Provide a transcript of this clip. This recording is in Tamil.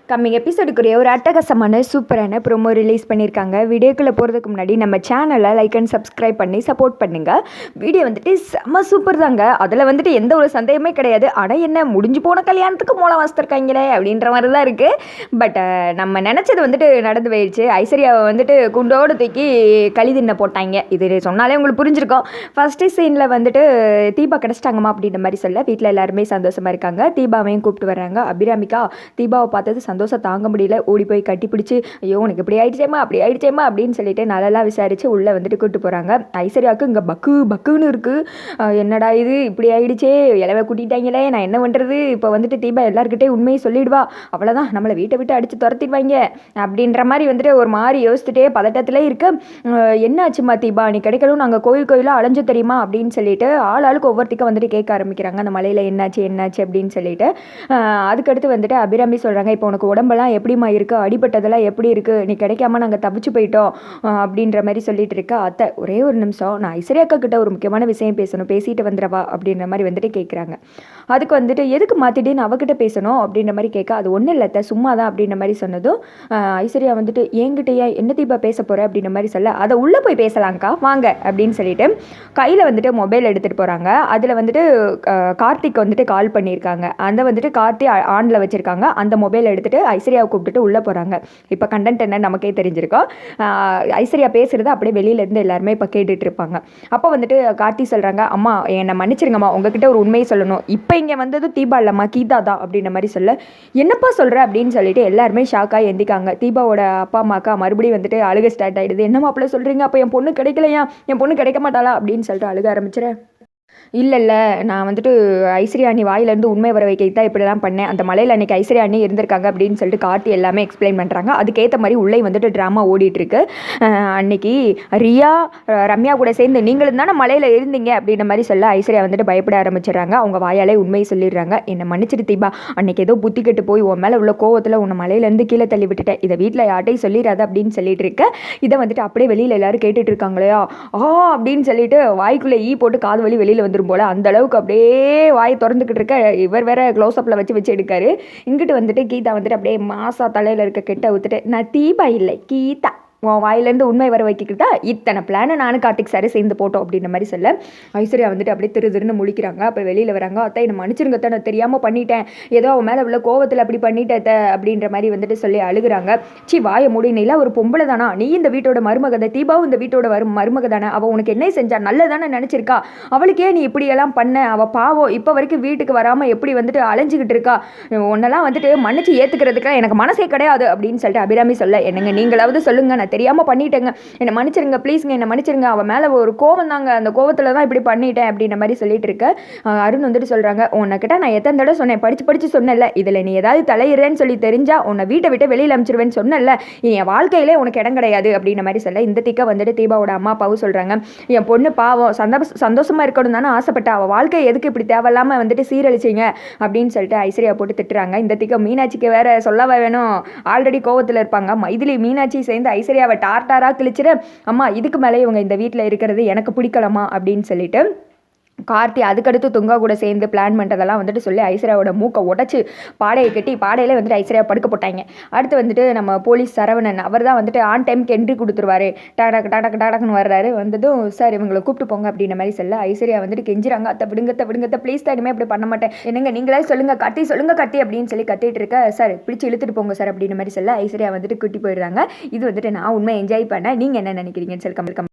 கம்மிங் எபிசோடுக்குரிய ஒரு அட்டகாசமான சூப்பரான ப்ரோமோ ரிலீஸ் பண்ணியிருக்காங்க. வீடியோக்குள்ளே போகிறதுக்கு முன்னாடி நம்ம சேனலை லைக் அண்ட் சப்ஸ்கிரைப் பண்ணி சப்போர்ட் பண்ணுங்கள். வீடியோ வந்துட்டு செம்ம சூப்பர் தாங்க. அதில் வந்துட்டு எந்த ஒரு சந்தேகமே கிடையாது. ஆனால் என்ன முடிஞ்சு போன கல்யாணத்துக்கு மூலம் வாசித்திருக்காங்களே அப்படின்ற மாதிரி தான் இருக்குது. பட் நம்ம நினச்சது வந்துட்டு நடந்து போயிடுச்சு. ஐஸ்வர்யாவை வந்துட்டு குண்டோடு தூக்கி களி தின்ன போட்டாங்க. இது சொன்னாலே உங்களுக்கு புரிஞ்சிருக்கும். ஃபஸ்ட்டு சீனில் வந்துட்டு தீபா கிடச்சிட்டாங்கம்மா அப்படின்ற மாதிரி சொல்ல வீட்டில் எல்லாருமே சந்தோஷமாக இருக்காங்க. தீபாவையும் கூப்பிட்டு வர்றாங்க. அபிராமிக்கா தீபாவை பார்த்தது சந்தோஷம் தாங்க முடியல. ஓடி போய் கட்டி பிடிச்சி ஐயோ உனக்கு இப்படி ஆயிடுச்சேம்மா அப்படி ஆயிடுச்சேம்மா அப்படின்னு சொல்லிட்டு நல்லா விசாரித்து உள்ளே வந்துட்டு கூப்பிட்டு போகிறாங்க. ஐஸ்வர்யாவுக்கு இங்கே பக்குன்னு இருக்குது. என்னடா இது இப்படி ஆயிடுச்சே, இலவை கூட்டிட்டாங்களே, நான் என்ன பண்ணுறது? இப்போ வந்துட்டு தீபா எல்லாருக்கிட்டே உண்மையை சொல்லிடுவா, அவ்வளோதான் நம்மளை வீட்டை விட்டு அடித்து துரத்திடுவாங்க அப்படின்ற மாதிரி வந்துட்டு ஒரு மாதிரி யோசிச்சுட்டே பதட்டத்திலே இருக்க. என்னாச்சுமா தீபா, நீ கிடைக்கணும் நாங்கள் கோயிலாக அலைஞ்சு தெரியுமா அப்படின்னு சொல்லிட்டு ஆளுக்கு ஒவ்வொருத்திக்கும் வந்துட்டு கேட்க ஆரம்பிக்கிறாங்க. அந்த மலையில் என்னாச்சு அப்படின்னு சொல்லிட்டு அதுக்கடுத்து வந்துட்டு அபிராமி சொல்கிறாங்க, இப்போ உனக்கு உடம்பெல்லாம் எப்படிமா இருக்குது, அடிபட்டதெல்லாம் எப்படி இருக்குது, நீ கிடைக்காம நாங்கள் தப்பிச்சு போயிட்டோம் அப்படின்ற மாதிரி சொல்லிட்டு இருக்க. அத்தை ஒரே ஒரு நிமிஷம், நான் ஐஸ்வர்யாக்கா கிட்ட ஒரு முக்கியமான விஷயம் பேசணும், பேசிட்டு வந்துடுவா அப்படின்ற மாதிரி வந்துட்டு கேட்குறாங்க. அதுக்கு வந்துட்டு எதுக்கு மாற்றிட்டு அவகிட்ட பேசணும் அப்படின்ற மாதிரி கேட்க, அது ஒன்றும் இல்லை அத்தை சும்மா தான் அப்படின்ற மாதிரி சொன்னதும் ஐஸ்வர்யா வந்துட்டு என்கிட்டயா என்ன தீபா பேச போகிற அப்படின்ற மாதிரி சொல்ல, அதை உள்ளே போய் பேசலாங்க்கா வாங்க அப்படின்னு சொல்லிட்டு கையில் வந்துட்டு மொபைல் எடுத்துகிட்டு போகிறாங்க. அதில் வந்துட்டு கார்த்திக் வந்துட்டு கால் பண்ணியிருக்காங்க. அந்த வந்துட்டு கார்த்தி ஆனில் வச்சுருக்காங்க. அந்த மொபைல் எடுத்துகிட்டு ஐஸ்வர்யாவை கூப்பிட்டுட்டு உள்ளே போகிறாங்க. இப்போ கண்டென்ட் என்ன நமக்கே தெரிஞ்சிருக்கோம். ஐஸ்வர்யா பேசுகிறது அப்படியே வெளியிலேருந்து எல்லாருமே இப்போ கேட்டுட்டு இருப்பாங்க. அப்போ வந்துட்டு கார்த்தி சொல்கிறாங்க, அம்மா என்னை மன்னிச்சிருங்கம்மா, உங்ககிட்ட ஒரு உண்மையை சொல்லணும். இப்போ இங்கே வந்தது தீபா இல்லைம்மா கீதா தான் அப்படின்ற மாதிரி சொல்ல, என்னப்பா சொல்கிற அப்படின்னு சொல்லிட்டு எல்லாருமே ஷாக்காக எந்திக்காங்க. தீபாவோட அப்பா அம்மாக்கா மறுபடியும் வந்துட்டு அழுக ஸ்டார்ட் ஆகிடுது. என்னம்மா அப்படி சொல்கிறீங்க, அப்போ என் பொண்ணு கிடைக்கலையா, என் பொண்ணு கிடைக்க மாட்டாளா அப்படின்னு சொல்லிட்டு அழுக ஆரம்பிச்சிடறேன். இல்லை நான் வந்துட்டு ஐஸ்வர்யா அண்ணி வாயிலேருந்து உண்மை வர வைக்க தான் இப்படிலாம் பண்ணேன். அந்த மலையில் அன்றைக்கி ஐஸ்வர்யா அண்ணி இருந்திருக்காங்க அப்படின்னு சொல்லிட்டு கார்த்தி எல்லாமே எக்ஸ்பிளைன் பண்ணுறாங்க. அதுக்கேற்ற மாதிரி உள்ளே வந்துட்டு ட்ராமா ஓடிட்டுருக்கு. அன்னைக்கு ரியா ரம்யா கூட சேர்ந்து நீங்களும் தானே மலையில் இருந்தீங்க அப்படின்ற மாதிரி சொல்ல ஐஸ்வர்யா வந்துட்டு பயப்பட ஆரம்பிச்சிடுறாங்க. அவங்க வாயாலே உண்மையை சொல்லிடுறாங்க. என்னை மன்னிச்சிட்டு தீபா, அன்றைக்கி ஏதோ புத்தி கெட்டு போய் உன் மேலே உள்ள கோவத்தில் உன்னை மலையிலேருந்து கீழே தள்ளி விட்டுட்டேன், இதை வீட்டில் யார்ட்டையும் சொல்லிடாது அப்படின்னு சொல்லிட்டு இருக்க. இதை வந்துட்டு அப்படியே வெளியில் எல்லாரும் கேட்டுட்டு இருக்காங்களையா அப்படின்னு சொல்லிட்டு வாய்க்குள்ளே போட்டு காது வலி வெளியில் வந்துடும் போல, அந்த அளவுக்கு அப்படியே வாயை திறந்துக்கிட்டு இருக்க. இவர் வேற க்ளோஸ் அப்பில் வச்சு எடுக்காரு. இங்கிட்டு வந்துட்டு கீதா வந்துட்டு அப்படியே மாசா தலையில் இருக்க கெட்ட ஊத்துட்டு, நான் தீபா இல்லை கீதா, உன் வாயிலேருந்து உண்மை வர வைக்கிக்கிட்டா இத்தனை பிளானை நானும் கார்த்திக் சார் சேர்ந்து போட்டோம் அப்படின்ற மாதிரி சொல்ல ஐஸ்வர்யா வந்துட்டு அப்படியே திருன்னு முழிக்கிறாங்க. அப்போ வெளியில் வராங்க. அத்தை என்னை மன்னிச்சிருங்க, நான் தெரியாமல் பண்ணிட்டேன், ஏதோ அவன் மேலே உள்ள கோவத்தில் அப்படி பண்ணிட்டேத்த அப்படின்ற மாதிரி வந்துட்டு சொல்லி அழுகுறாங்க. சி வாயை முடினில ஒரு பொம்பளை தானா, நீ இந்த வீட்டோட மருமகதை, தீபாவும் இந்த வீட்டோட மருமக தானே, அவள் உனக்கு என்ன செஞ்சா நல்லதானே நினச்சிருக்கா, அவளுக்கே நீ இப்படியெல்லாம் பண்ண, அவள் பாவம் இப்போ வரைக்கும் வீட்டுக்கு வராமல் எப்படி வந்துட்டு அலைஞ்சிக்கிட்டு இருக்கா, உன்னெல்லாம் வந்துட்டு மன்னிச்சு ஏற்றுக்கிறதுக்குலாம் எனக்கு மனசே கிடையாது அப்படின்னு சொல்லிட்டு அபிராமி சொல்ல, என்னங்க நீங்களாவது சொல்லுங்க, தெரியாமல் பண்ணிட்டேங்க, என்னை மன்னிச்சிருங்க ப்ளீஸ்ங்க, என்னை மன்னிச்சிருங்க, அவன் மேலே ஒரு கோவம் தாங்க, அந்த கோவத்தில் தான் இப்படி பண்ணிட்டேன் அப்படின்ற மாதிரி சொல்லிட்டு இருக்க. அருண் வந்துட்டு சொல்கிறாங்க, உன்னைக்கிட்ட நான் எத்தனை தடவை சொன்னேன், படித்து சொன்னேன்ல, இதில் நீ ஏதாவது தலையிறேன்னு சொல்லி தெரிஞ்சா உன்னை வீட்டை விட்டு வெளியில் அனுப்பிச்சிருவேன்னு சொன்னல, என் வாழ்க்கையிலே உனக்கு இடம் கிடையாது அப்படின்ற மாதிரி சொல்ல இந்த திக்கா வந்துட்டு தீபாவோட அம்மா அப்பாவும் சொல்கிறாங்க, என் பொண்ணு பாவம் சந்தோஷமாக இருக்கணும் தானே ஆசைப்பட்டா, அவள் வாழ்க்கை எதுக்கு இப்படி தேவையில்லாமல் வந்துட்டு சீரழிச்சிங்க அப்படின்னு சொல்லிட்டு ஐஸ்வர்யா போட்டு திட்டுறாங்க. இந்த திக்கா மீனாட்சிக்கு வேற சொல்லவா வேணும், ஆல்ரெடி கோவத்தில் இருப்பாங்க. மைதிலி மீனாட்சி சேர்ந்து ஐஸ்வர்யா அவ டார்டாரா கிழிச்சிட்டு, அம்மா இதுக்கு மேலே இவங்க இந்த வீட்டில் இருக்கிறது எனக்கு பிடிக்கலாமா அப்படின்னு சொல்லிட்டு கார்த்தி அதுக்கடுத்து துங்கா கூட சேர்ந்து பிளான் பண்ணுறதெல்லாம் வந்துட்டு சொல்லி ஐஸ்வர்யாவோட மூக்கை உடச்சி பாடையை கட்டி பாடையிலே வந்துட்டு ஐஸ்வர்யா படுக்க போட்டாங்க. அடுத்து வந்துட்டு நம்ம போலீஸ் சரவணன் அவர் தான் வந்துட்டு ஆன் டைமுக்கு என்ட்ரி கொடுத்துருவாரு. டாடக்குன்னு வர்றாரு. வந்ததும் சார் இவங்களை கூப்பிட்டு போங்க அப்படின்ற மாதிரி சொல்ல ஐஸ்வர்யா வந்துட்டு கெஞ்சுறாங்க, அத்தை விடுங்கத்த ப்ளீஸ் தான், இனிமேல் இப்படி பண்ண மாட்டேன், என்னங்க நீங்களே சொல்லுங்க கத்தி அப்படின்னு சொல்லி கத்திட்டு இருக்க. சார் பிடிச்சி இழுத்துட்டு போங்க சார் அப்படின்ற மாதிரி சொல்ல ஐஸ்வர்யா வந்துட்டு கூட்டி போயிடுறாங்க. இது வந்துட்டு நான் உண்மை என்ஜாய் பண்ணேன், நீங்கள் என்ன நினைக்கிறீங்கன்னு சொல்லி